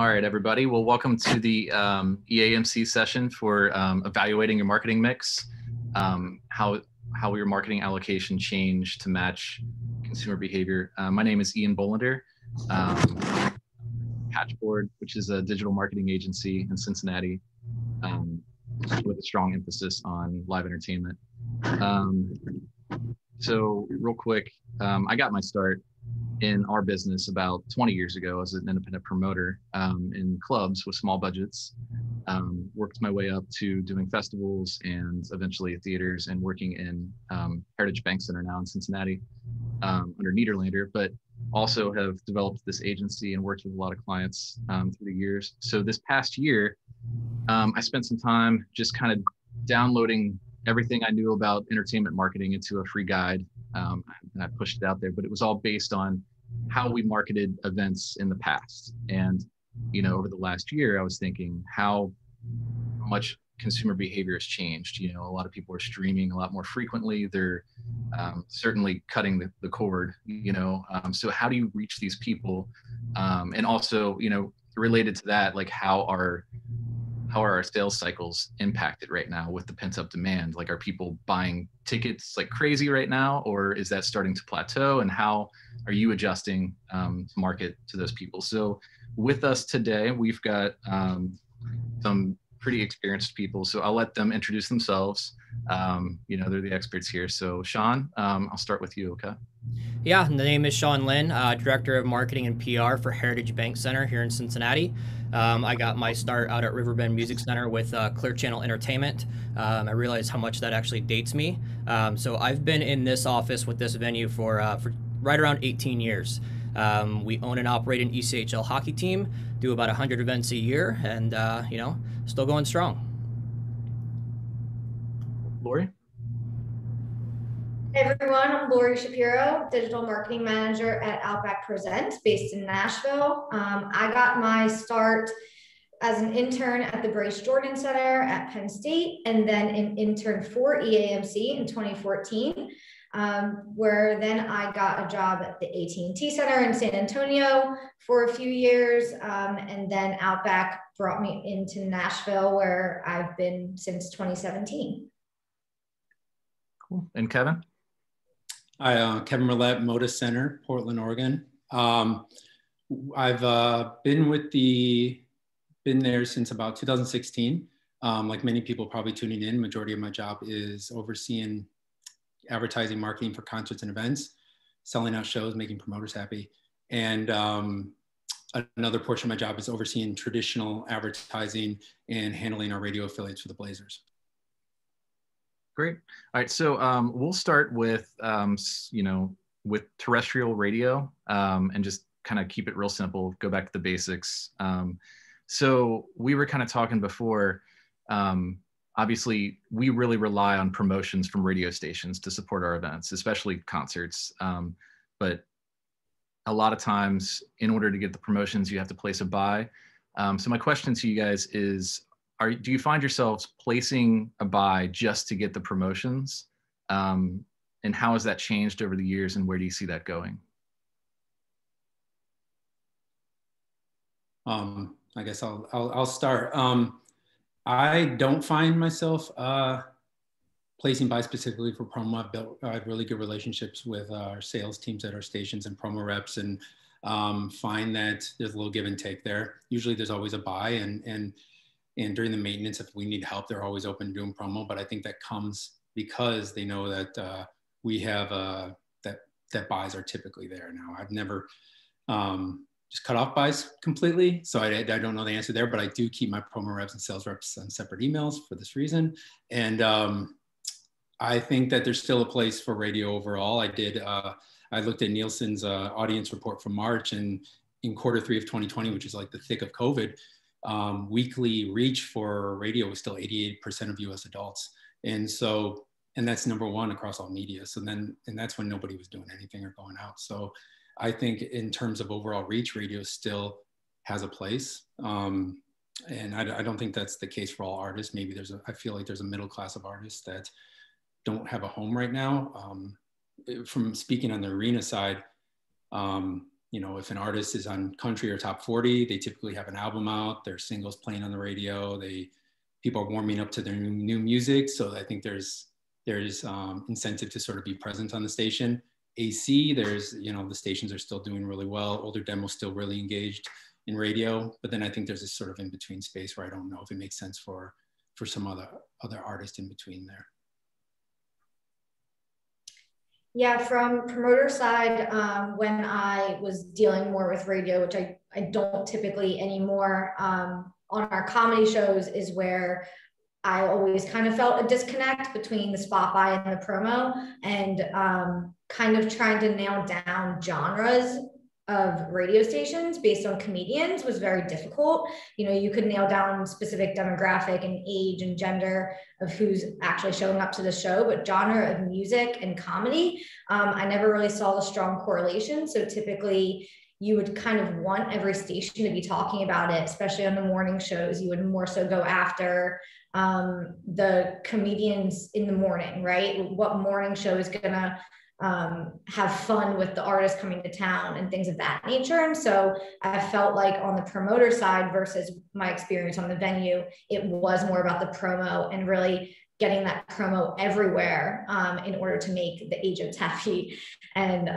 All right, everybody. Well, welcome to the EAMC session for evaluating your marketing mix, how your marketing allocation changed to match consumer behavior. My name is Ian Bolender, Patchboard, which is a digital marketing agency in Cincinnati with a strong emphasis on live entertainment. So real quick, I got my start in our business about 20 years ago as an independent promoter in clubs with small budgets. Worked my way up to doing festivals and eventually theaters and working in Heritage Bank Center now in Cincinnati under Niederlander, but also have developed this agency and worked with a lot of clients through the years. So this past year, I spent some time just kind of downloading everything I knew about entertainment marketing into a free guide. And I pushed it out there, but it was all based on how we marketed events in the past. And, you know, over the last year, I was thinking how much consumer behavior has changed. You know, a lot of people are streaming a lot more frequently. They're certainly cutting the cord, you know. So how do you reach these people? And also, you know, related to that, like how are our sales cycles impacted right now with the pent up demand? Like, are people buying tickets like crazy right now, or is that starting to plateau? And how are you adjusting to market to those people? So with us today, we've got some pretty experienced people. So I'll let them introduce themselves. You know, they're the experts here. So Sean, I'll start with you, okay? Yeah, the name is Sean Lynn, Director of Marketing and PR for Heritage Bank Center here in Cincinnati. I got my start out at Riverbend Music Center with Clear Channel Entertainment. I realized how much that actually dates me. So I've been in this office with this venue for right around 18 years. We own and operate an ECHL hockey team, do about 100 events a year, and, you know, still going strong. Lori? Hey everyone, I'm Lori Shapiro, Digital Marketing Manager at Outback Presents, based in Nashville. I got my start as an intern at the Bryce Jordan Center at Penn State, and then an intern for EAMC in 2014, where then I got a job at the AT&T Center in San Antonio for a few years, and then Outback brought me into Nashville, where I've been since 2017. Cool. And Kevin? Hi, Kevin Merlet, Modus Center, Portland, Oregon. I've been there since about 2016. Like many people probably tuning in, majority of my job is overseeing advertising, marketing for concerts and events, selling out shows, making promoters happy. And another portion of my job is overseeing traditional advertising and handling our radio affiliates for the Blazers. Great. All right. So we'll start with, you know, with terrestrial radio and just kind of keep it real simple, go back to the basics. So we were kind of talking before, obviously, we really rely on promotions from radio stations to support our events, especially concerts. But a lot of times, in order to get the promotions, you have to place a buy. So my question to you guys is, do you find yourselves placing a buy just to get the promotions? And how has that changed over the years, and where do you see that going? I guess I'll start. I don't find myself placing buy specifically for promo. I have really good relationships with our sales teams at our stations and promo reps, and find that there's a little give and take there. Usually there's always a buy, and during the maintenance, if we need help, they're always open to doing promo. But I think that comes because they know that we have that buys are typically there now. I've never just cut off buys completely, so I don't know the answer there. But I do keep my promo reps and sales reps on separate emails for this reason. And I think that there's still a place for radio overall. I looked at Nielsen's audience report from March, and in Q3 of 2020, which is like the thick of COVID, weekly reach for radio was still 88% of US adults. And that's number one across all media. And that's when nobody was doing anything or going out. So I think in terms of overall reach, radio still has a place. And I don't think that's the case for all artists. Maybe I feel like there's a middle class of artists that don't have a home right now. From speaking on the arena side, you know, if an artist is on country or top 40, they typically have an album out, their singles playing on the radio, people are warming up to their new music. So I think there's incentive to sort of be present on the station. AC, you know, the stations are still doing really well. Older demos still really engaged in radio. But then I think there's this sort of in-between space where I don't know if it makes sense for some other artist in between there. Yeah, from promoter side, when I was dealing more with radio, which I don't typically anymore, on our comedy shows is where I always kind of felt a disconnect between the spot buy and the promo, and kind of trying to nail down genres of radio stations based on comedians was very difficult. You know, you could nail down specific demographic and age and gender of who's actually showing up to the show, but genre of music and comedy, I never really saw the strong correlation. So typically you would kind of want every station to be talking about it, especially on the morning shows. You would more so go after the comedians in the morning, right? What morning show is gonna have fun with the artist coming to town and things of that nature. And so I felt like on the promoter side versus my experience on the venue, it was more about the promo and really getting that promo everywhere in order to make the agents happy, and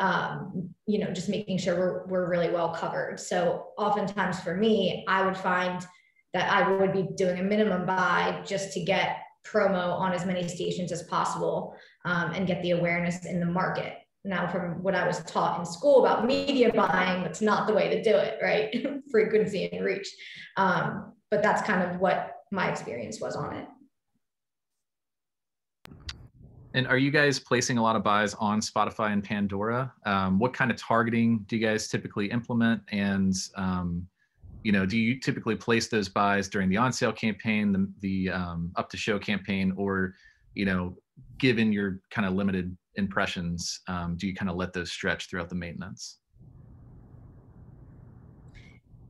you know, just making sure we're really well covered. So oftentimes for me, I would find that I would be doing a minimum buy just to get promo on as many stations as possible, and get the awareness in the market. Now, from what I was taught in school about media buying, that's not the way to do it, right? Frequency and reach. But that's kind of what my experience was on it. And are you guys placing a lot of buys on Spotify and Pandora? What kind of targeting do you guys typically implement? And you know, do you typically place those buys during the on-sale campaign, the up to show campaign, or, you know, given your kind of limited impressions, do you kind of let those stretch throughout the maintenance?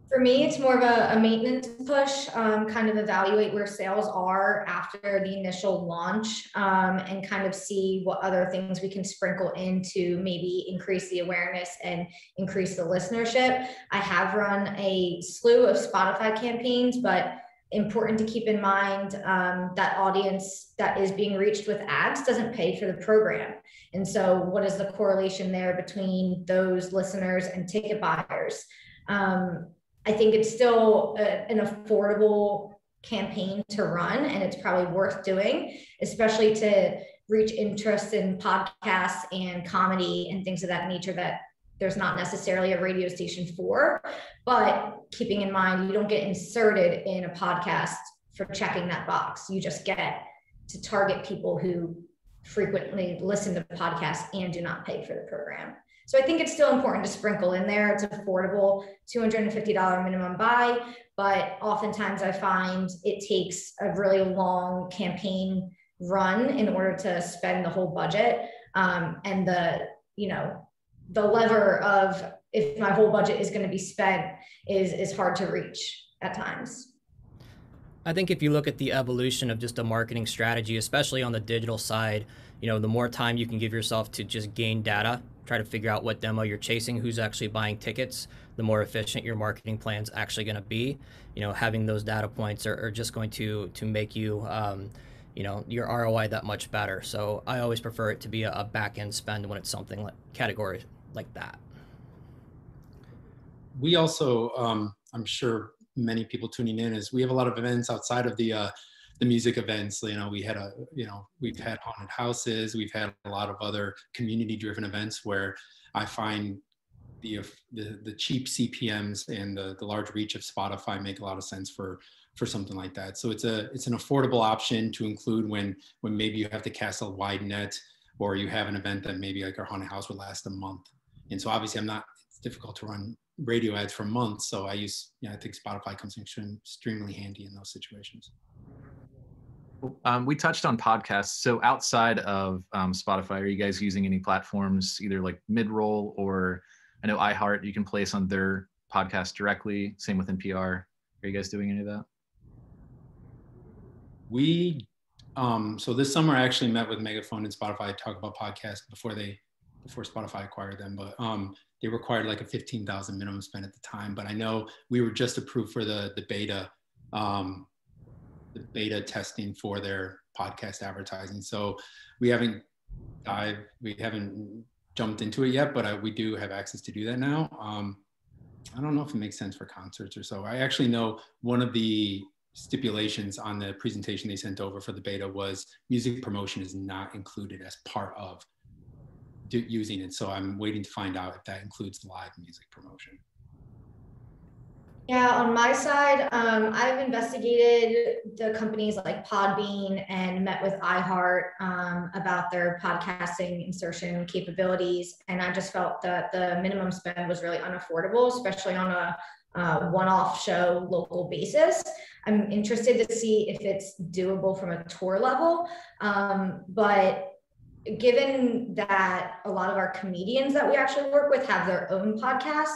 For me, it's more of a maintenance push, kind of evaluate where sales are after the initial launch, and kind of see what other things we can sprinkle in to maybe increase the awareness and increase the listenership. I have run a slew of Spotify campaigns, but important to keep in mind that audience that is being reached with ads doesn't pay for the program. And so what is the correlation there between those listeners and ticket buyers? I think it's still an affordable campaign to run, and it's probably worth doing, especially to reach interest in podcasts and comedy and things of that nature that there's not necessarily a radio station for. But keeping in mind, you don't get inserted in a podcast for checking that box. You just get to target people who frequently listen to podcasts and do not pay for the program. So I think it's still important to sprinkle in there. It's affordable, $250 minimum buy, but oftentimes I find it takes a really long campaign run in order to spend the whole budget. And the lever of if my whole budget is going to be spent is hard to reach at times. I think if you look at the evolution of just a marketing strategy, especially on the digital side, you know, the more time you can give yourself to just gain data, try to figure out what demo you're chasing, who's actually buying tickets, the more efficient your marketing plan's actually going to be. You know, having those data points are just going to make you, you know, your ROI that much better. So I always prefer it to be a back end spend when it's something like category like that. We also, I'm sure many people tuning in, is we have a lot of events outside of the music events. You know, we've had haunted houses, we've had a lot of other community driven events where I find the cheap CPMs and the large reach of Spotify make a lot of sense for something like that. So it's an affordable option to include when maybe you have to cast a wide net, or you have an event that maybe like our haunted house would last a month. And so obviously it's difficult to run radio ads for months. So I think Spotify comes in extremely handy in those situations. We touched on podcasts. So outside of Spotify, are you guys using any platforms, either like mid-roll, or I know iHeart, you can place on their podcast directly. Same with NPR. Are you guys doing any of that? So this summer I actually met with Megaphone and Spotify to talk about podcasts before they before Spotify acquired them, but they required like a 15,000 minimum spend at the time. But I know we were just approved for the beta testing for their podcast advertising. So we haven't jumped into it yet, but we do have access to do that now. I don't know if it makes sense for concerts or so. I actually know one of the stipulations on the presentation they sent over for the beta was music promotion is not included as part of using it. So I'm waiting to find out if that includes live music promotion. Yeah, on my side, I've investigated the companies like Podbean and met with iHeart about their podcasting insertion capabilities. And I just felt that the minimum spend was really unaffordable, especially on a one-off show local basis. I'm interested to see if it's doable from a tour level. But given that a lot of our comedians that we actually work with have their own podcasts,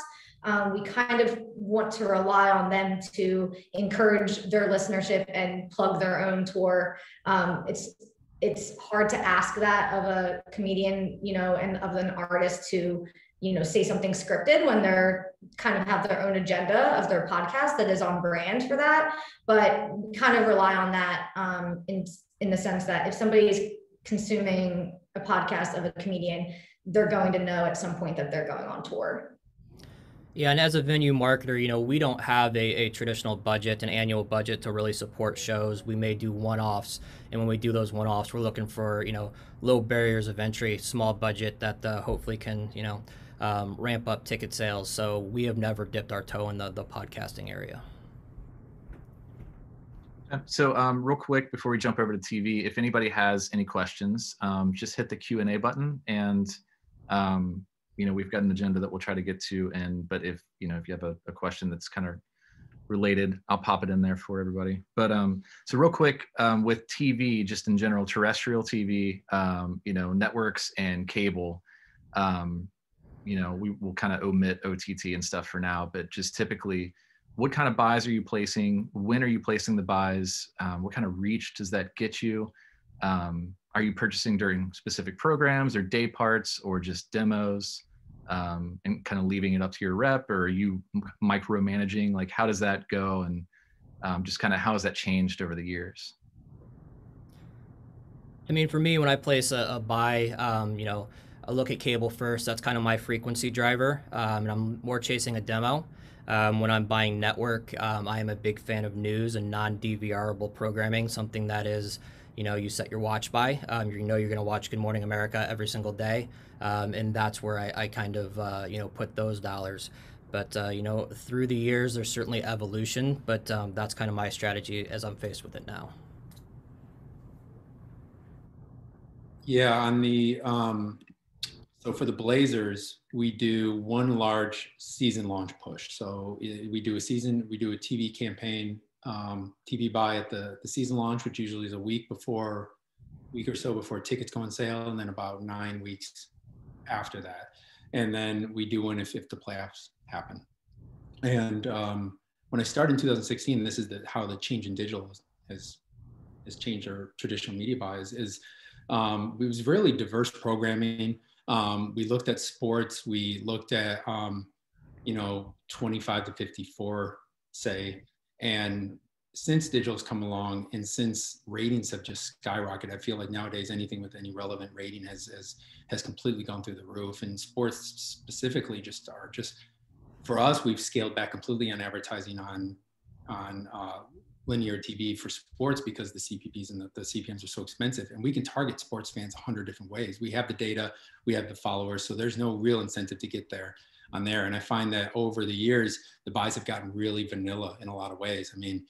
we kind of want to rely on them to encourage their listenership and plug their own tour. It's hard to ask that of a comedian, and of an artist to, say something scripted when they're kind of have their own agenda of their podcast that is on brand for that. But we kind of rely on that in the sense that if somebody is consuming a podcast of a comedian, they're going to know at some point that they're going on tour. Yeah, and as a venue marketer, we don't have a traditional budget, an annual budget to really support shows. We may do one-offs, and when we do those one-offs, we're looking for, low barriers of entry, small budget that hopefully can, ramp up ticket sales. So we have never dipped our toe in the podcasting area. So real quick, before we jump over to TV, if anybody has any questions, just hit the Q&A button, and we've got an agenda that we'll try to get to. But if you have a question that's kind of related, I'll pop it in there for everybody. But so real quick, with TV, just in general, terrestrial TV, networks and cable, we will kind of omit OTT and stuff for now, but just typically, what kind of buys are you placing? When are you placing the buys? What kind of reach does that get you? Are you purchasing during specific programs or day parts or just demos, and kind of leaving it up to your rep, or are you micromanaging? Like, how does that go? And just kind of how has that changed over the years? I mean, for me, when I place a buy, I look at cable first. That's kind of my frequency driver. And I'm more chasing a demo. When I'm buying network, I am a big fan of news and non-DVRable programming, something that is, you set your watch by. You're going to watch Good Morning America every single day. And that's where I kind of, put those dollars. But, through the years, there's certainly evolution, but that's kind of my strategy as I'm faced with it now. Yeah, on the so for the Blazers, we do one large season launch push. So we do a TV campaign, TV buy at the season launch, which usually is a week or so before tickets go on sale, and then about 9 weeks after that. And then we do one if the playoffs happen. And when I started in 2016, this is how the change in digital has changed our traditional media buys. It was really diverse programming. We looked at sports. We looked at, 25 to 54, say. And since digital's come along and since ratings have just skyrocketed, I feel like nowadays anything with any relevant rating has completely gone through the roof. And sports specifically for us, we've scaled back completely on advertising on linear TV for sports because the CPPs and the CPMs are so expensive, and we can target sports fans 100 different ways. We have the data, we have the followers, so there's no real incentive to get there on there. And I find that over the years, the buys have gotten really vanilla in a lot of ways. I mean,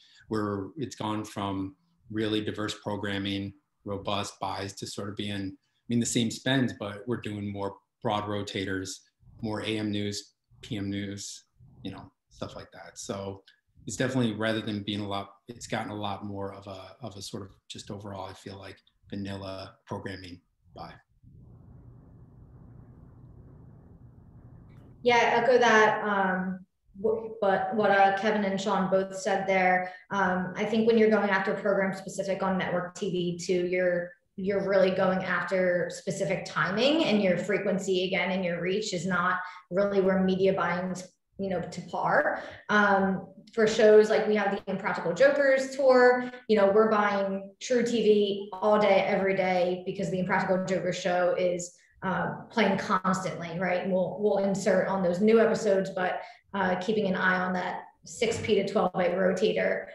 it's gone from really diverse programming, robust buys to sort of being, the same spends, but we're doing more broad rotators, more AM news, PM news, stuff like that. So it's definitely, rather than being it's gotten a lot more of a sort of just overall, I feel like, vanilla programming buy. Yeah, I echo that. But what Kevin and Sean both said there, I think when you're going after a program specific on network TV too, you're you're really going after specific timing, and your frequency again and your reach is not really where media buying's, to par. For shows like we have the Impractical Jokers tour, we're buying True TV all day, every day, because the Impractical Jokers show is playing constantly, right? And we'll insert on those new episodes, but keeping an eye on that 6P to 12A rotator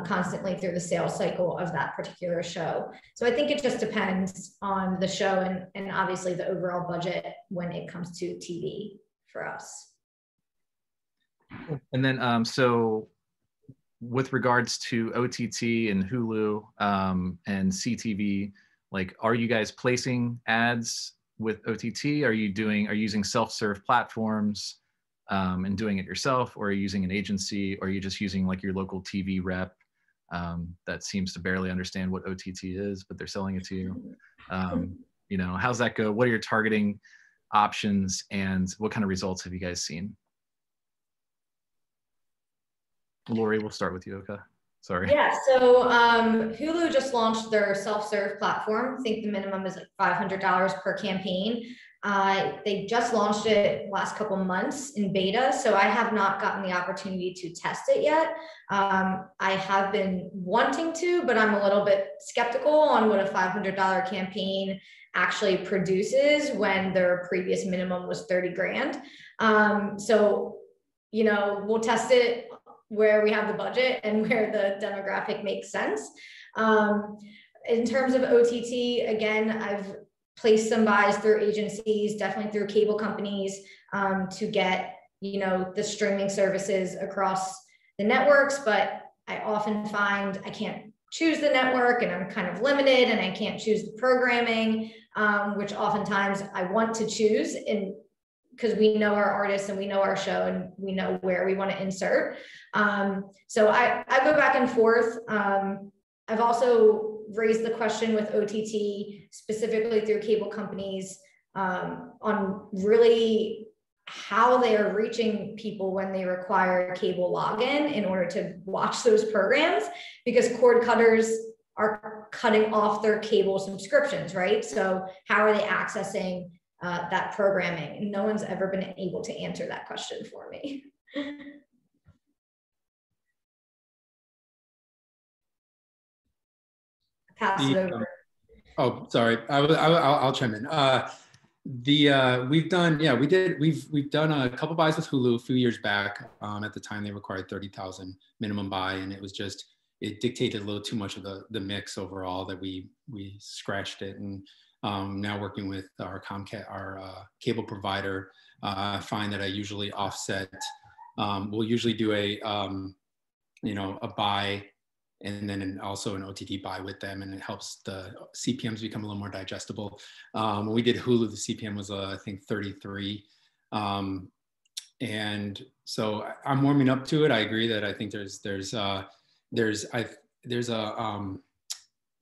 constantly through the sales cycle of that particular show. So I think it just depends on the show and obviously the overall budget when it comes to TV for us. And then, so with regards to OTT and Hulu and CTV, like, are you guys placing ads with OTT? Are you using self-serve platforms and doing it yourself, or are you using an agency, or are you just using like your local TV rep that seems to barely understand what OTT is, but they're selling it to you? How's that go? What are your targeting options, and what kind of results have you guys seen? Lori, we'll start with you, okay? Sorry. Yeah, so Hulu just launched their self-serve platform. I think the minimum is like $500 per campaign. They just launched it last couple months in beta, so I have not gotten the opportunity to test it yet. I have been wanting to, but I'm a little bit skeptical on what a $500 campaign actually produces when their previous minimum was 30 grand. So, we'll test it where we have the budget and where the demographic makes sense. In terms of OTT, again, I've placed some buys through agencies, definitely through cable companies, to get, the streaming services across the networks, but I often find I can't choose the network and I'm kind of limited, and I can't choose the programming, which oftentimes I want to choose, and because we know our artists and we know our show and we know where we want to insert. So I go back and forth. I've also raised the question with OTT, specifically through cable companies, on really how they are reaching people when they require a cable login in order to watch those programs, because cord cutters are cutting off their cable subscriptions, right? So how are they accessing that programming? And no one's ever been able to answer that question for me. Pass it over. Oh, sorry. I'll chime in. We've done a couple buys with Hulu a few years back. At the time, they required 30,000 minimum buy, and it dictated a little too much of the mix overall that we scratched it. And now working with our Comcast, our cable provider, I find that I usually offset. We'll usually do a buy and then also an OTT buy with them, and it helps the CPMs become a little more digestible. When we did Hulu, the CPM was I think 33, and so I'm warming up to it. I agree that I think there's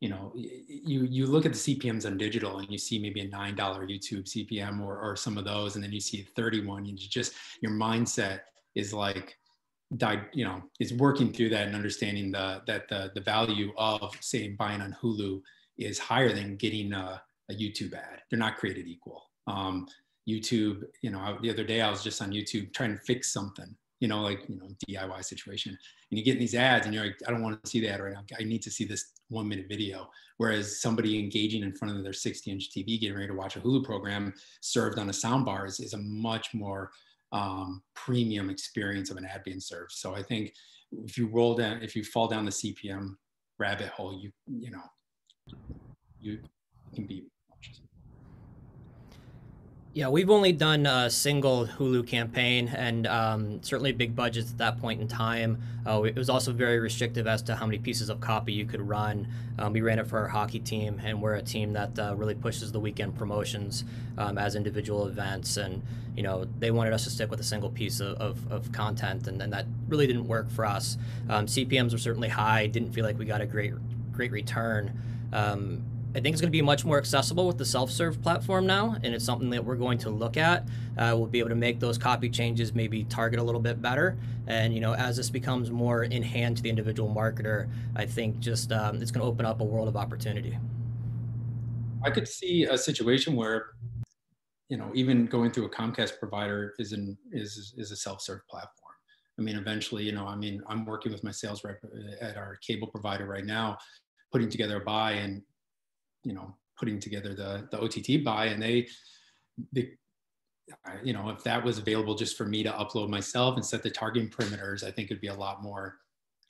you look at the CPMs on digital and you see maybe a $9 YouTube CPM or some of those, and then you see 31, and your mindset is like, is working through that and understanding that the value of, say, buying on Hulu is higher than getting a YouTube ad. They're not created equal. YouTube, the other day I was just on YouTube trying to fix something, DIY situation, and you get these ads and you're like, I don't want to see the ad right now. I need to see this 1 minute video. Whereas somebody engaging in front of their 60-inch TV, getting ready to watch a Hulu program served on a sound bar is a much more premium experience of an ad being served. So I think if you fall down the CPM rabbit hole, you can be. Yeah, we've only done a single Hulu campaign, and certainly big budgets at that point in time. It was also very restrictive as to how many pieces of copy you could run. We ran it for our hockey team, and we're a team that really pushes the weekend promotions as individual events. And they wanted us to stick with a single piece of content, and then that really didn't work for us. CPMs were certainly high. Didn't feel like we got a great return. I think it's going to be much more accessible with the self-serve platform now, and it's something that we're going to look at. We'll be able to make those copy changes, maybe target a little bit better. And as this becomes more in hand to the individual marketer, I think just it's going to open up a world of opportunity. I could see a situation where, you know, even going through a Comcast provider is a self-serve platform. I mean, eventually, you know, I mean, I'm working with my sales rep at our cable provider right now, putting together a buy and, you know, putting together the OTT buy, and they, you know, if that was available just for me to upload myself and set the targeting perimeters, I think it'd be a lot more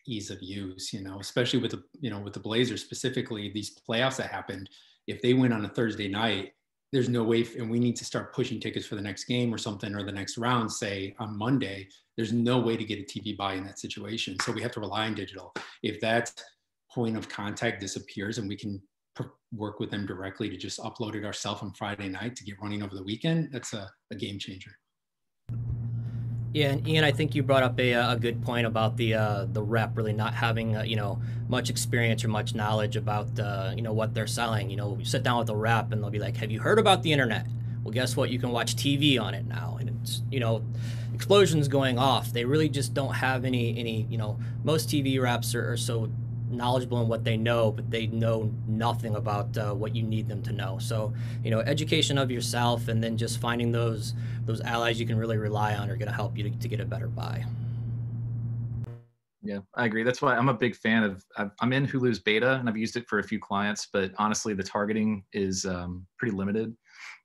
ease of use, you know, especially with the, you know, with the Blazers specifically, these playoffs that happened, if they win on a Thursday night, there's no way, and we need to start pushing tickets for the next game or something, or the next round, say on Monday, there's no way to get a TV buy in that situation. So we have to rely on digital. If that point of contact disappears and we can work with them directly to just upload it ourselves on Friday night to get running over the weekend, that's a game changer. Yeah, and Ian, I think you brought up a good point about the rep really not having you know, much experience or much knowledge about you know, what they're selling. You know, you sit down with a rep and they'll be like, "Have you heard about the internet?" Well, guess what? You can watch TV on it now, and it's, you know, explosions going off. They really just don't have any you know, most TV reps are so knowledgeable in what they know, but they know nothing about what you need them to know. So, you know, education of yourself and then just finding those allies you can really rely on are going to help you to get a better buy. Yeah, I agree. That's why I'm a big fan of, I'm in Hulu's beta and I've used it for a few clients, but honestly, the targeting is pretty limited.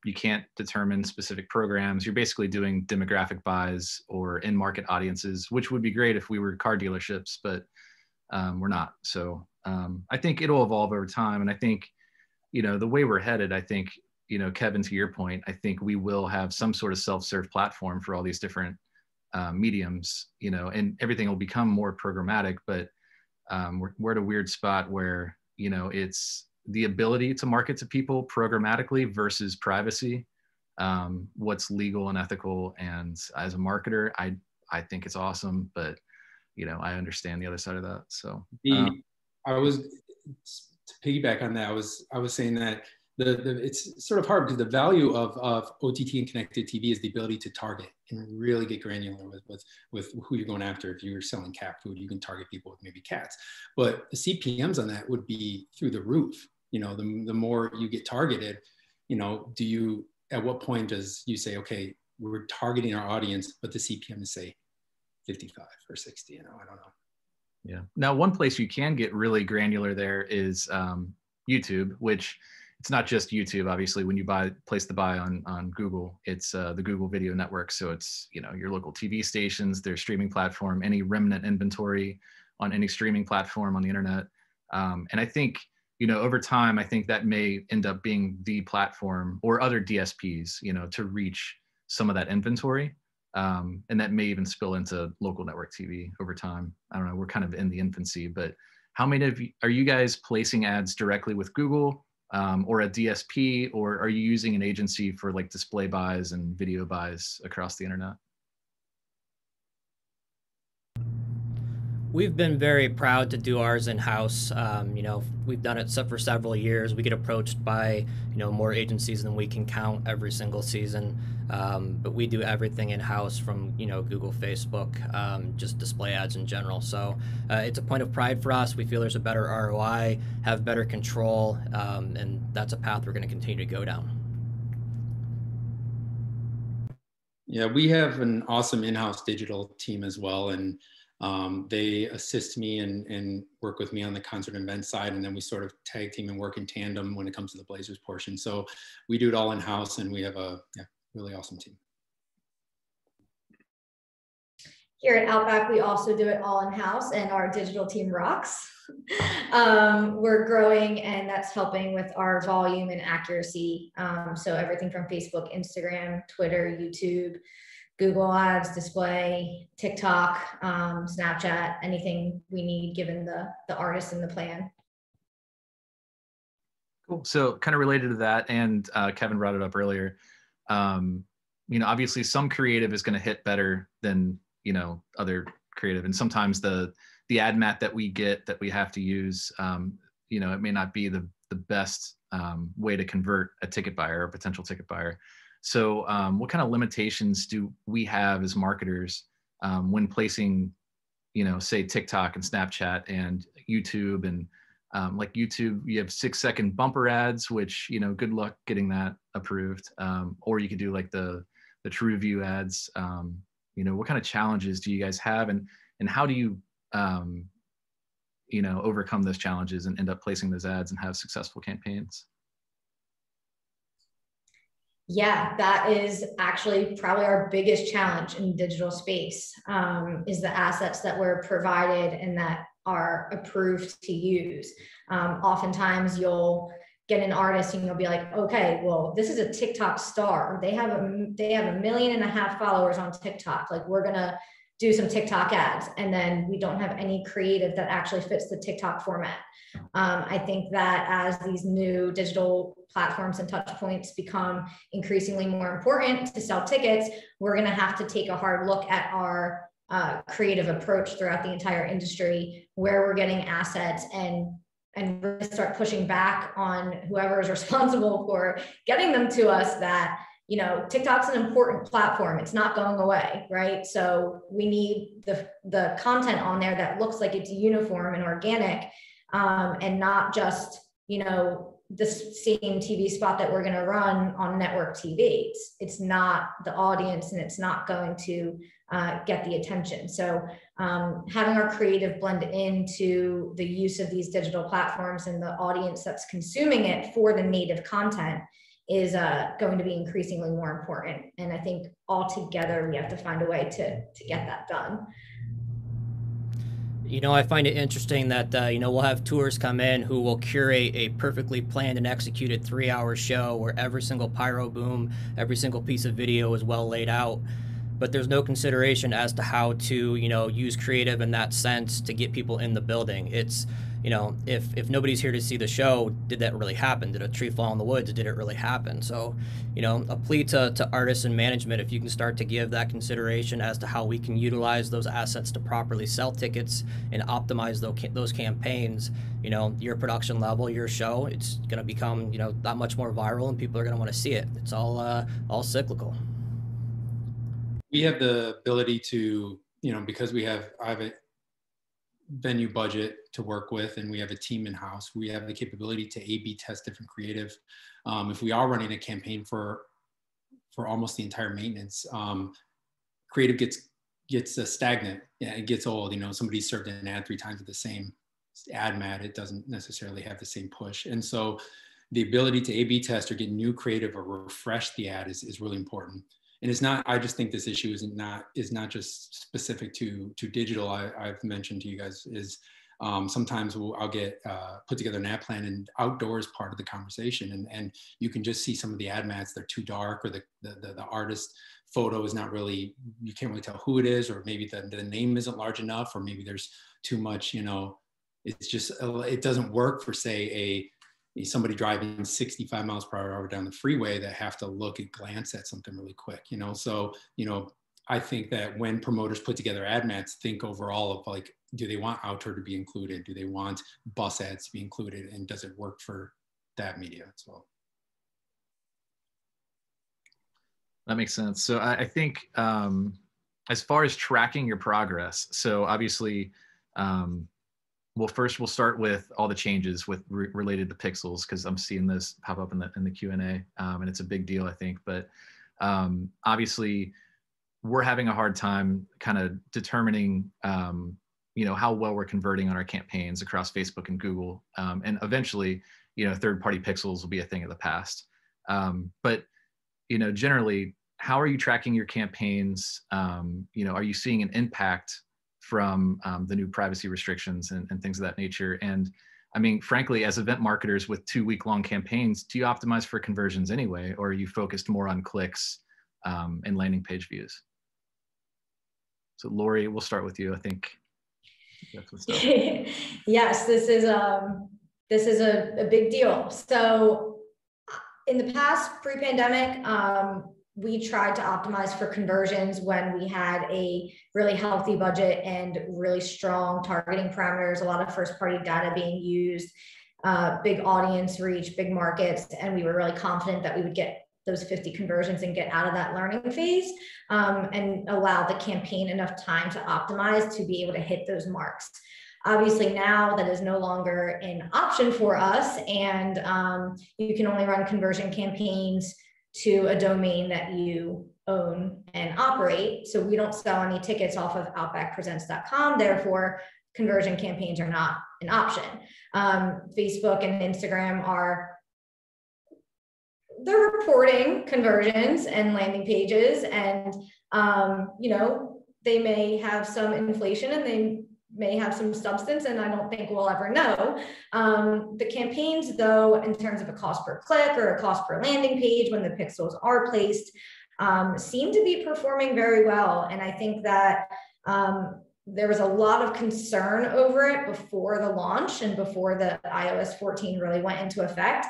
You can't determine specific programs. You're basically doing demographic buys or in-market audiences, which would be great if we were car dealerships, but we're not. So I think it'll evolve over time. And I think, you know, the way we're headed, I think, you know, Kevin, to your point, I think we will have some sort of self-serve platform for all these different mediums, you know, and everything will become more programmatic, but we're at a weird spot where, you know, it's the ability to market to people programmatically versus privacy, what's legal and ethical. And as a marketer, I think it's awesome, but you know, I understand the other side of that. So I was, to piggyback on that, I was saying that it's sort of hard because the value of OTT and connected TV is the ability to target and really get granular with who you're going after. If you're selling cat food, you can target people with maybe cats, but the CPMs on that would be through the roof. You know, the more you get targeted, you know, at what point does you say, okay, we're targeting our audience, but the CPM is say 55 or 60, you know, I don't know. Yeah. Now, one place you can get really granular there is YouTube, which it's not just YouTube. Obviously, when you place the buy on Google, it's the Google Video Network. So it's, you know, your local TV stations, their streaming platform, any remnant inventory on any streaming platform on the internet. And I think, you know, over time, I think that may end up being the platform or other DSPs, you know, to reach some of that inventory. And that may even spill into local network TV over time. I don't know, we're kind of in the infancy, but how many of you, are you guys placing ads directly with Google or a DSP, or are you using an agency for like display buys and video buys across the internet? We've been very proud to do ours in-house. You know, we've done it for several years. We get approached by, you know, more agencies than we can count every single season. But we do everything in-house from, you know, Google, Facebook, just display ads in general. So it's a point of pride for us. We feel there's a better ROI, have better control, and that's a path we're going to continue to go down. Yeah, we have an awesome in-house digital team as well. And they assist me and work with me on the concert and event side, and then we sort of tag team and work in tandem when it comes to the Blazers portion. So we do it all in-house, and we have a really awesome team. Here at Outback, we also do it all in-house, and our digital team rocks. We're growing, and that's helping with our volume and accuracy. So everything from Facebook, Instagram, Twitter, YouTube, Google Ads, display, TikTok, Snapchat, anything we need given the artist and the plan. Cool. So kind of related to that, and Kevin brought it up earlier, you know, obviously some creative is going to hit better than, you know, other creative. And sometimes the ad mat that we get that we have to use, you know, it may not be the best way to convert a ticket buyer or potential ticket buyer. So what kind of limitations do we have as marketers when placing, you know, say TikTok and Snapchat and YouTube and Like YouTube, you have 6-second bumper ads, which, you know, good luck getting that approved. Or you could do like the True View ads. You know, what kind of challenges do you guys have, and how do you, you know, overcome those challenges and end up placing those ads and have successful campaigns? Yeah, that is actually probably our biggest challenge in digital space, is the assets that were provided and that are approved to use. Oftentimes you'll get an artist and you'll be like, okay, well, this is a TikTok star. They have 1.5 million followers on TikTok. Like, we're gonna do some TikTok ads, and then we don't have any creative that actually fits the TikTok format. I think that as these new digital platforms and touch points become increasingly more important to sell tickets, we're going to have to take a hard look at our creative approach throughout the entire industry, where we're getting assets, and really start pushing back on whoever is responsible for getting them to us, that, you know, TikTok's an important platform. It's not going away, right? So we need the content on there that looks like it's uniform and organic, and not just, you know, the same TV spot that we're going to run on network TV. It's not the audience, and it's not going to get the attention. So having our creative blend into the use of these digital platforms and the audience that's consuming it for the native content is going to be increasingly more important. And I think all together we have to find a way to get that done. You know, I find it interesting that, you know, we'll have tours come in who will curate a perfectly planned and executed 3-hour show where every single pyro boom, every single piece of video is well laid out. But there's no consideration as to how to, you know, use creative in that sense to get people in the building. It's, you know, if nobody's here to see the show, did that really happen? Did a tree fall in the woods? Did it really happen? So, you know, a plea to artists and management, if you can start to give that consideration as to how we can utilize those assets to properly sell tickets and optimize those campaigns, you know, your production level, your show, it's going to become, you know, that much more viral, and people are going to want to see it. It's all cyclical. We have the ability to, you know, because I have a venue budget to work with, and we have a team in-house, we have the capability to A/B test different creative. If we are running a campaign for almost the entire maintenance, creative gets stagnant. Yeah, it gets old. You know, somebody served an ad 3 times with the same ad mat, it doesn't necessarily have the same push. And so the ability to A/B test or get new creative or refresh the ad is really important. And it's not, I just think this issue is not just specific to digital. I've mentioned to you guys is sometimes I'll get put together an ad plan, and outdoor is part of the conversation. And you can just see some of the ad mats, they're too dark, or the artist photo is not really, you can't really tell who it is, or maybe the name isn't large enough, or maybe there's too much, you know, it's just, it doesn't work for, say, somebody driving 65 miles per hour down the freeway that have to glance at something really quick, you know? So, you know, I think that when promoters put together ad mats, think overall of like, do they want outdoor to be included? Do they want bus ads to be included? And does it work for that media as well? That makes sense. So I think as far as tracking your progress, so obviously, well, first we'll start with all the changes related to pixels, because I'm seeing this pop up in the Q&A, and it's a big deal, I think. But obviously, we're having a hard time kind of determining, you know, how well we're converting on our campaigns across Facebook and Google, and eventually, you know, third-party pixels will be a thing of the past. But you know, generally, how are you tracking your campaigns? You know, are you seeing an impact from the new privacy restrictions and things of that nature? And I mean, frankly, as event marketers with 2-week-long campaigns, do you optimize for conversions anyway, or are you focused more on clicks and landing page views? So Lori, we'll start with you. I think that's what's up. Yes, this is a big deal. So in the past, pre-pandemic, we tried to optimize for conversions when we had a really healthy budget and really strong targeting parameters, a lot of first-party data being used, big audience reach, big markets, and we were really confident that we would get those 50 conversions and get out of that learning phase, and allow the campaign enough time to optimize to be able to hit those marks. Obviously now that is no longer an option for us, and you can only run conversion campaigns to a domain that you own and operate. So we don't sell any tickets off of outbackpresents.com. Therefore, conversion campaigns are not an option. Facebook and Instagram they're reporting conversions and landing pages, and they may have some inflation and they may have some substance, and I don't think we'll ever know. The campaigns, though, in terms of a cost per click or a cost per landing page when the pixels are placed, seem to be performing very well. And I think that there was a lot of concern over it before the launch and before the iOS 14 really went into effect.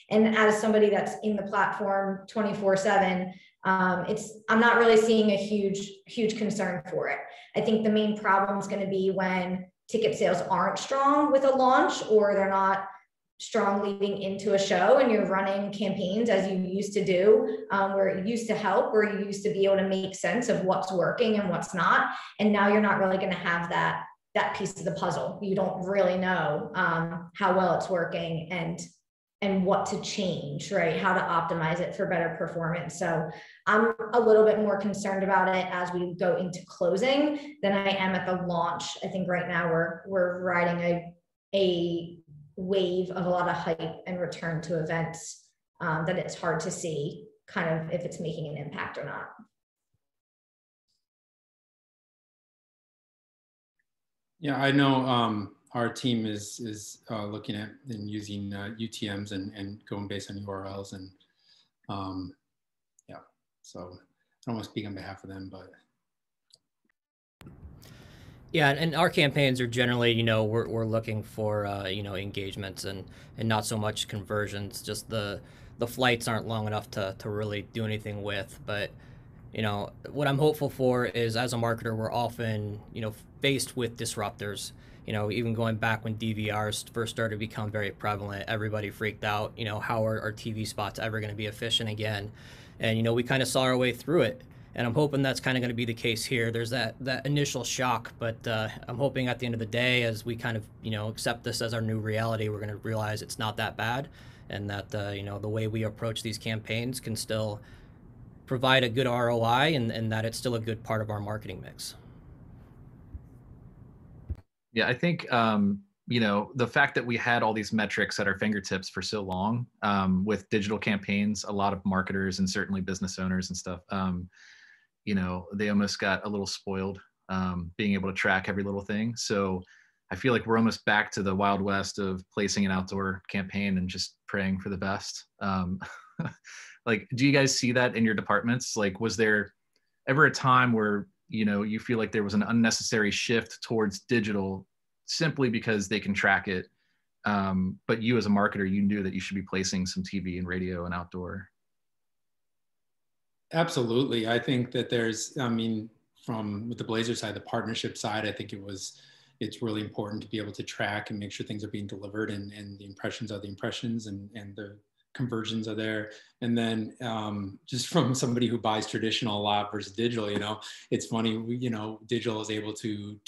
And as somebody that's in the platform 24/7, I'm not really seeing a huge concern for it. I think the main problem is going to be when ticket sales aren't strong with a launch, or they're not strong leading into a show, and you're running campaigns as you used to do, where it used to help, where you used to be able to make sense of what's working and what's not. And now you're not really going to have that piece of the puzzle. You don't really know how well it's working and what to change, right? How to optimize it for better performance. So I'm a little bit more concerned about it as we go into closing than I am at the launch. I think right now we're riding a wave of a lot of hype and return to events that it's hard to see kind of if it's making an impact or not. Yeah, I know our team is looking at and using UTMs and going based on URLs, and yeah, so I don't want to speak on behalf of them, but yeah, and our campaigns are generally, we're looking for engagements and not so much conversions. Just the flights aren't long enough to really do anything with. But what I'm hopeful for is, as a marketer, we're often faced with disruptors. Even going back when DVRs first started to become very prevalent, everybody freaked out. How are our TV spots ever going to be efficient again? And we kind of saw our way through it. And I'm hoping that's kind of going to be the case here. There's that initial shock, but I'm hoping at the end of the day, as we kind of accept this as our new reality, we're going to realize it's not that bad, and that the way we approach these campaigns can still provide a good ROI, and that it's still a good part of our marketing mix. Yeah, I think the fact that we had all these metrics at our fingertips for so long with digital campaigns, a lot of marketers and certainly business owners and stuff, they almost got a little spoiled being able to track every little thing. So I feel like we're almost back to the Wild West of placing an outdoor campaign and just praying for the best. Like, do you guys see that in your departments? Like, was there ever a time where, you feel like there was an unnecessary shift towards digital simply because they can track it? But you as a marketer, you knew that you should be placing some TV and radio and outdoor. Absolutely. I think that from with the Blazer side, the partnership side, I think it's really important to be able to track and make sure things are being delivered, and the impressions are the impressions, and the conversions are there. And then just from somebody who buys traditional a lot versus digital, it's funny, digital is able to,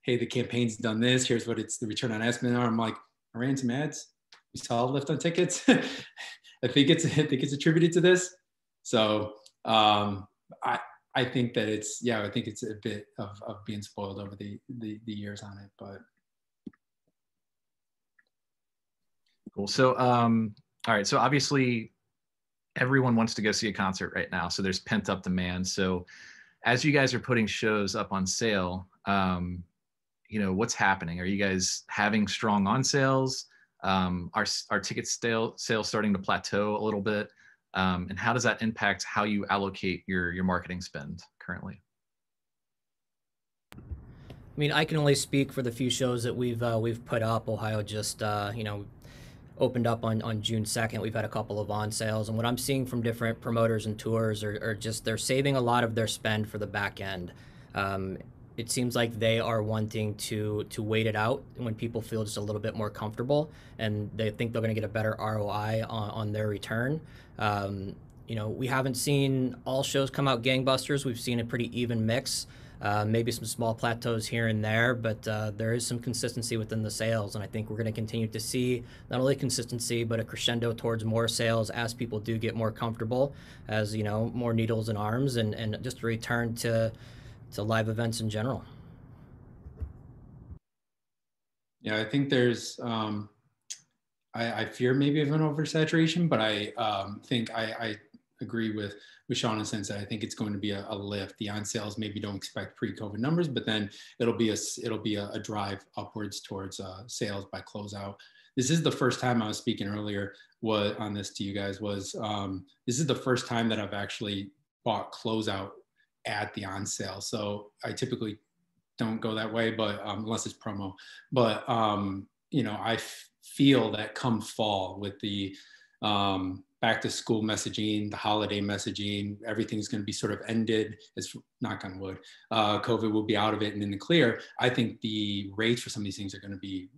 hey, the campaign's done this, here's what the return on estimate are. I'm like, I ran some ads, we saw a lift on tickets. I think it's attributed to this. So I think that I think it's a bit of being spoiled over the years on it, but. Cool. So, all right. So obviously everyone wants to go see a concert right now. So there's pent up demand. So as you guys are putting shows up on sale, what's happening? Are you guys having strong on sales? Are ticket sales starting to plateau a little bit? And how does that impact how you allocate your marketing spend currently? I mean, I can only speak for the few shows that we've put up. Ohio just opened up on June 2nd. We've had a couple of on sales, and what I'm seeing from different promoters and tours are just they're saving a lot of their spend for the back end. It seems like they are wanting to wait it out when people feel just a little bit more comfortable, and they think they're going to get a better ROI on their return. We haven't seen all shows come out gangbusters. We've seen a pretty even mix. maybe some small plateaus here and there, but there is some consistency within the sales. And I think we're going to continue to see not only consistency, but a crescendo towards more sales as people do get more comfortable, as, you know, more needles and arms, and just a return to live events in general. Yeah, I think there's, I fear maybe of an oversaturation, but I think I agree with Sean in the sense that I think it's going to be a lift. The on sales maybe don't expect pre-COVID numbers, but then it'll be a drive upwards towards sales by closeout. This is the first time, I was speaking earlier on this to you guys, was this is the first time that I've actually bought closeout at the on sale. So I typically don't go that way, but unless it's promo. But you know, I feel that come fall with the back to school messaging, the holiday messaging, everything's going to be sort of ended. It's knock on wood. COVID will be out of it and in the clear. I think the rates for some of these things are going to be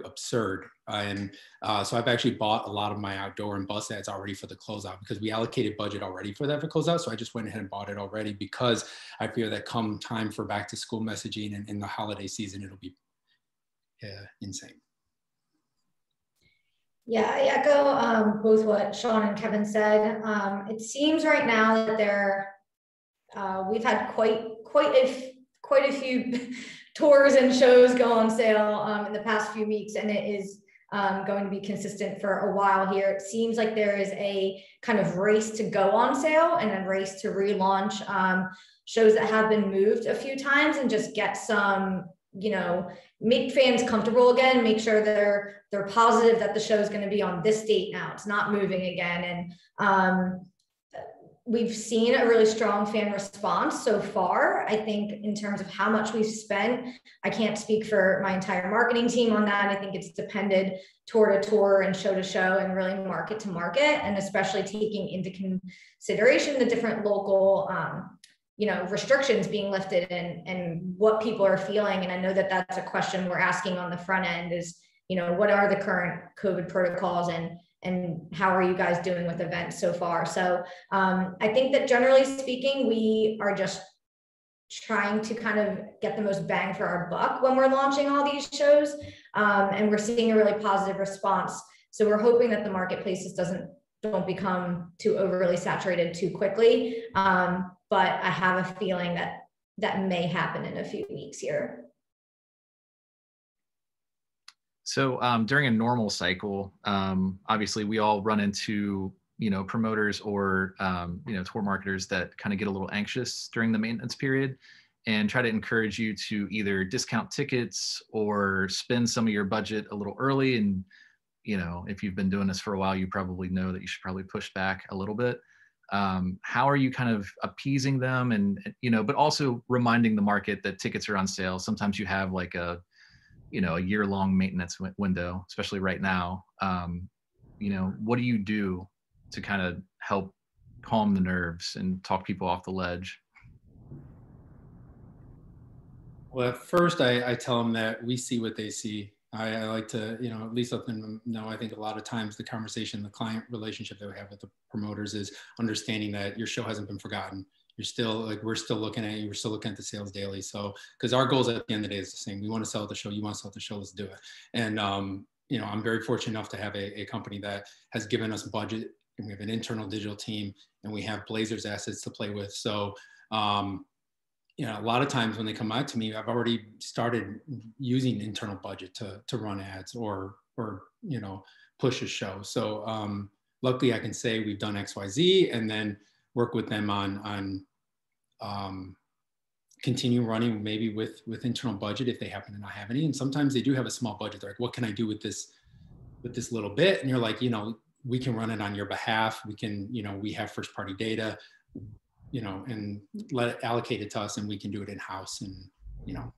absurd. So I've actually bought a lot of my outdoor and bus ads already for the closeout because we allocated budget already for that for closeout. So I just went ahead and bought it already because I fear that come time for back to school messaging and in the holiday season, it'll be insane. Yeah, I echo both what Sean and Kevin said. It seems right now that we've had quite a few tours and shows go on sale in the past few weeks, and it is going to be consistent for a while here. It seems like there is a kind of race to go on sale and a race to relaunch shows that have been moved a few times and just get some, you know, make fans comfortable again, make sure they're positive that the show is going to be on this date now. It's not moving again. And we've seen a really strong fan response so far. I think in terms of how much we've spent, I can't speak for my entire marketing team on that. I think it's depended tour to tour and show to show and really market to market, and especially taking into consideration the different local you know, restrictions being lifted and what people are feeling. And I know that that's a question we're asking on the front end is, you know, what are the current COVID protocols and how are you guys doing with events so far? So I think that generally speaking, we are just trying to kind of get the most bang for our buck when we're launching all these shows. And we're seeing a really positive response. So we're hoping that the marketplaces don't become too overly saturated too quickly. But I have a feeling that may happen in a few weeks here. So during a normal cycle, obviously we all run into, you know, promoters or, you know, tour marketers that kind of get a little anxious during the maintenance period and try to encourage you to either discount tickets or spend some of your budget a little early. And, you know, if you've been doing this for a while, you probably know that you should probably push back a little bit. How are you kind of appeasing them and, you know, but also reminding the market that tickets are on sale? Sometimes you have like a year-long maintenance window, especially right now. You know, what do you do to kind of help calm the nerves and talk people off the ledge? Well, at first I tell them that we see what they see. I like to, you know, at least let them know. I think a lot of times the conversation, the client relationship that we have with the promoters is understanding that your show hasn't been forgotten. You're still like, we're still looking at you. We're still looking at the sales daily. So, because our goals at the end of the day is the same. We want to sell the show. You want to sell the show. Let's do it. And, you know, I'm very fortunate enough to have a company that has given us budget, and we have an internal digital team, and we have Blazers assets to play with. So, you know, a lot of times when they come out to me, I've already started using internal budget to run ads or, you know, push a show. So luckily I can say we've done X, Y, Z, and then work with them on continue running maybe with internal budget if they happen to not have any. And sometimes they do have a small budget. They're like, what can I do with this little bit? And you're like, you know, we can run it on your behalf. We can, you know, we have first party data, you know, and let it allocate it to us, and we can do it in-house. And, you know,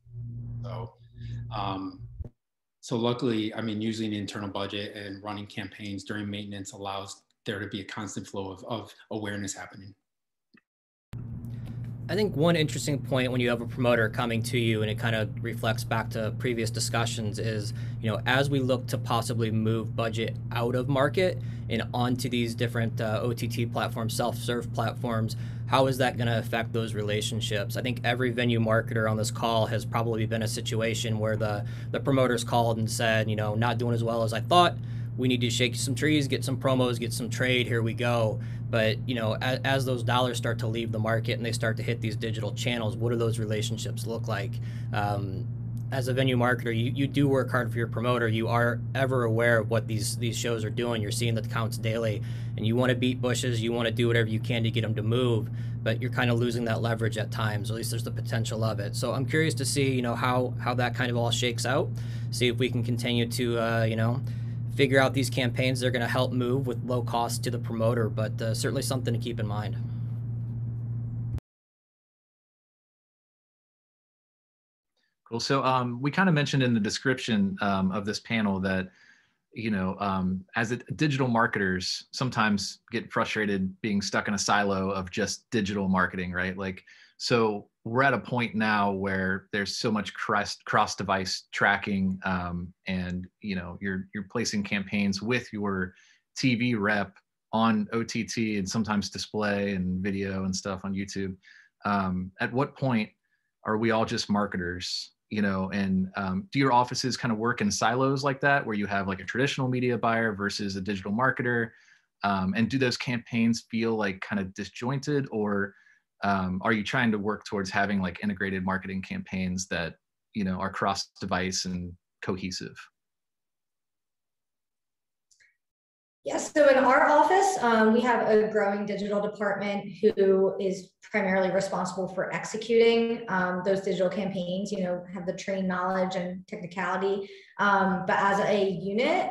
so luckily, I mean, using the internal budget and running campaigns during maintenance allows there to be a constant flow of awareness happening. I think one interesting point when you have a promoter coming to you, and it kind of reflects back to previous discussions, is, as we look to possibly move budget out of market and onto these different OTT platforms, self-serve platforms, how is that going to affect those relationships? I think every venue marketer on this call has probably been a situation where the promoters called and said, not doing as well as I thought. We need to shake some trees, get some promos, get some trade, here we go. But, as those dollars start to leave the market and they start to hit these digital channels, what do those relationships look like? As a venue marketer, you do work hard for your promoter. You are ever aware of what these shows are doing. You're seeing the counts daily, and you want to beat bushes. You want to do whatever you can to get them to move, but you're kind of losing that leverage at times. At least there's the potential of it. So I'm curious to see, how that kind of all shakes out. See if we can continue to, figure out these campaigns that are going to help move with low cost to the promoter, but certainly something to keep in mind. Cool. So we kind of mentioned in the description of this panel that, as digital marketers sometimes get frustrated being stuck in a silo of just digital marketing, right? So we're at a point now where there's so much cross-device tracking, and you're placing campaigns with your TV rep on OTT and sometimes display and video and stuff on YouTube. At what point are we all just marketers? And do your offices kind of work in silos like that, where you have like a traditional media buyer versus a digital marketer? And do those campaigns feel like kind of disjointed, or are you trying to work towards having like integrated marketing campaigns that, are cross-device and cohesive? Yes, so in our office, we have a growing digital department who is primarily responsible for executing those digital campaigns, have the trained knowledge and technicality. But as a unit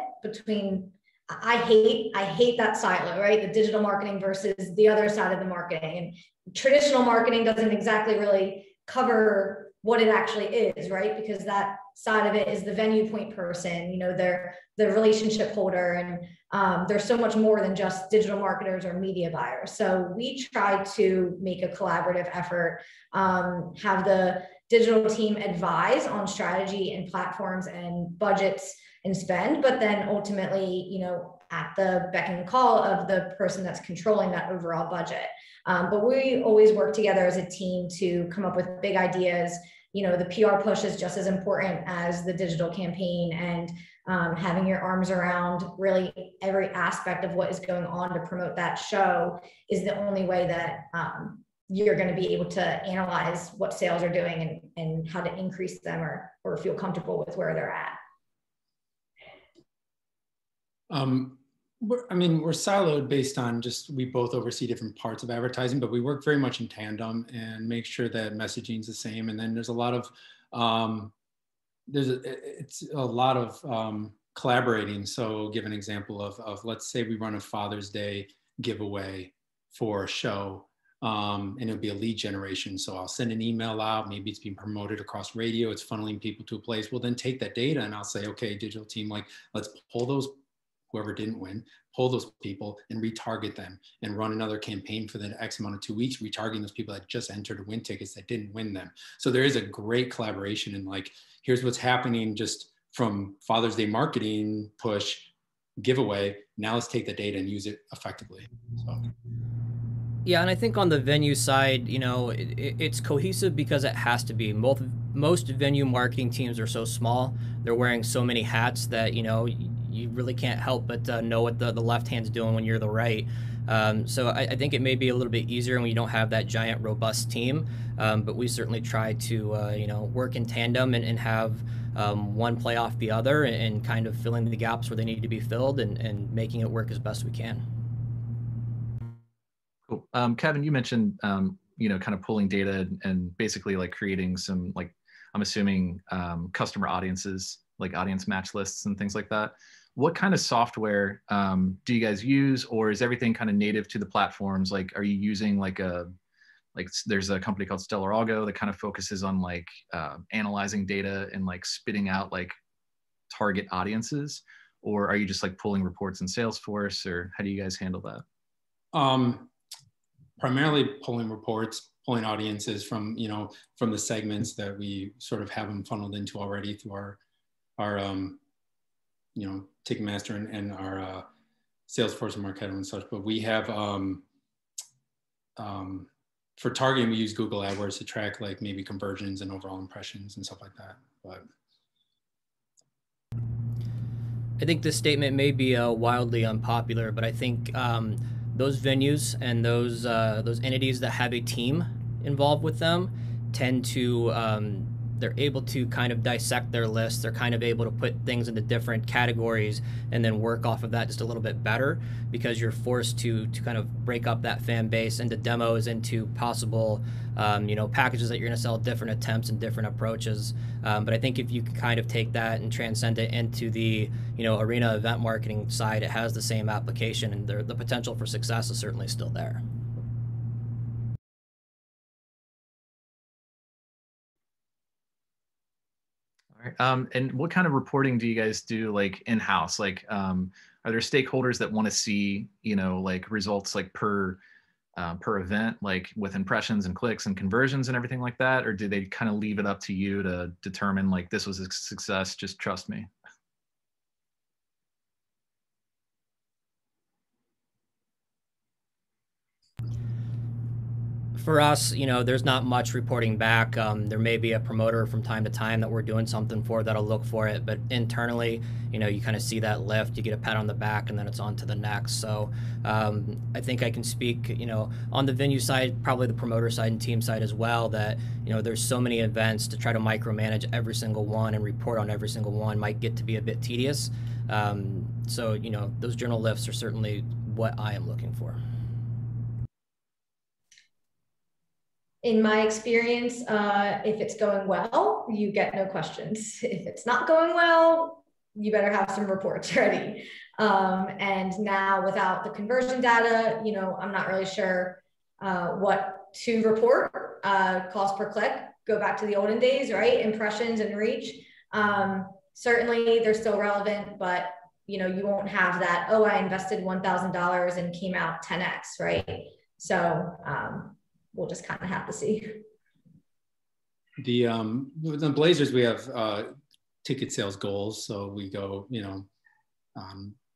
I hate that silo, right? The digital marketing versus the other side of the marketing. And traditional marketing doesn't exactly really cover what it actually is, right? Because that side of it is the venue point person, they're the relationship holder, and there's so much more than just digital marketers or media buyers. So we try to make a collaborative effort, have the digital team advise on strategy and platforms and budgets and spend, but then ultimately, at the beck and call of the person that's controlling that overall budget. But we always work together as a team to come up with big ideas. The PR push is just as important as the digital campaign, and having your arms around really every aspect of what is going on to promote that show is the only way that you're going to be able to analyze what sales are doing and how to increase them or feel comfortable with where they're at. We're siloed based on we both oversee different parts of advertising, but we work very much in tandem and make sure that messaging is the same. And then there's a lot of, it's a lot of collaborating. So give an example of let's say we run a Father's Day giveaway for a show, and it'll be a lead generation. So I'll send an email out, maybe it's being promoted across radio, it's funneling people to a place. We'll then take that data and I'll say, okay, digital team, let's pull those, whoever didn't win, pull those people and retarget them and run another campaign for the X amount of 2 weeks, retargeting those people that just entered to win tickets that didn't win them. So there is a great collaboration, and here's what's happening just from Father's Day marketing push giveaway. Now let's take the data and use it effectively. So. Yeah, and I think on the venue side, it's cohesive because it has to be. Most venue marketing teams are so small, they're wearing so many hats that, you really can't help but know what the left hand's doing when you're the right. So I think it may be a little bit easier when you don't have that giant, robust team, but we certainly try to, work in tandem and have one play off the other and kind of filling the gaps where they need to be filled and making it work as best we can. Cool. Kevin, you mentioned, kind of pulling data and basically creating some, I'm assuming customer audiences, audience match lists and things like that. What kind of software do you guys use, or is everything kind of native to the platforms? Are you using there's a company called Stellar Algo that kind of focuses on analyzing data and spitting out target audiences, or are you just pulling reports in Salesforce, or how do you guys handle that? Primarily pulling reports, pulling audiences from, from the segments that we sort of have them funneled into already through our Ticketmaster and our Salesforce and Marketo and such. But we have, for targeting, we use Google AdWords to track like maybe conversions and overall impressions and stuff like that. But I think this statement may be wildly unpopular, but I think those venues and those entities that have a team involved with them tend to they're able to kind of dissect their list. They're kind of able to put things into different categories and then work off of that just a little bit better, because you're forced to kind of break up that fan base into demos, into possible packages that you're going to sell, different attempts and different approaches. But I think if you can kind of take that and transcend it into the arena event marketing side, it has the same application, and the potential for success is certainly still there. And what kind of reporting do you guys do, like in-house? Like, are there stakeholders that want to see, like results like per event, like with impressions and clicks and conversions and everything like that? Or do they kind of leave it up to you to determine like this was a success, just trust me? For us, there's not much reporting back. There may be a promoter from time to time that we're doing something for that'll look for it, but internally, you kind of see that lift, you get a pat on the back, and then it's on to the next. So I think I can speak, on the venue side, probably the promoter side and team side as well, that, there's so many events to try to micromanage every single one and report on every single one might get to be a bit tedious. So, those journal lifts are certainly what I am looking for. In my experience, if it's going well, you get no questions. If it's not going well, you better have some reports ready. And now without the conversion data, I'm not really sure what to report. Cost per click, go back to the olden days, right? Impressions and reach. Certainly they're still relevant, but you won't have that, oh, I invested $1,000 and came out 10x, right? So we'll just kind of have to see. The Blazers, we have ticket sales goals. So we go,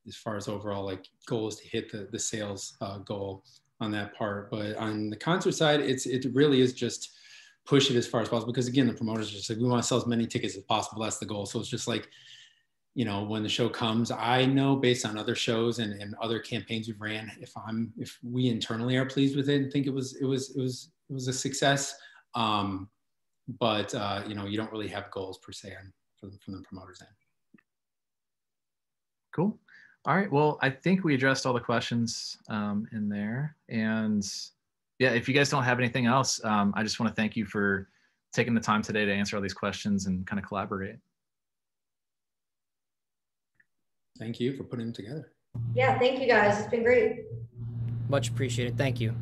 as far as overall like goals to hit the sales goal on that part. But on the concert side, it really is just push it as far as possible, because again, the promoters are just like, we want to sell as many tickets as possible. That's the goal. So it's just like, when the show comes, I know based on other shows and other campaigns we've ran, if we internally are pleased with it and think it was a success, but you don't really have goals per se from the promoters end. Cool. All right. Well, I think we addressed all the questions in there, and yeah, if you guys don't have anything else, I just want to thank you for taking the time today to answer all these questions and kind of collaborate. Thank you for putting them together. Yeah, thank you guys. It's been great. Much appreciated. Thank you.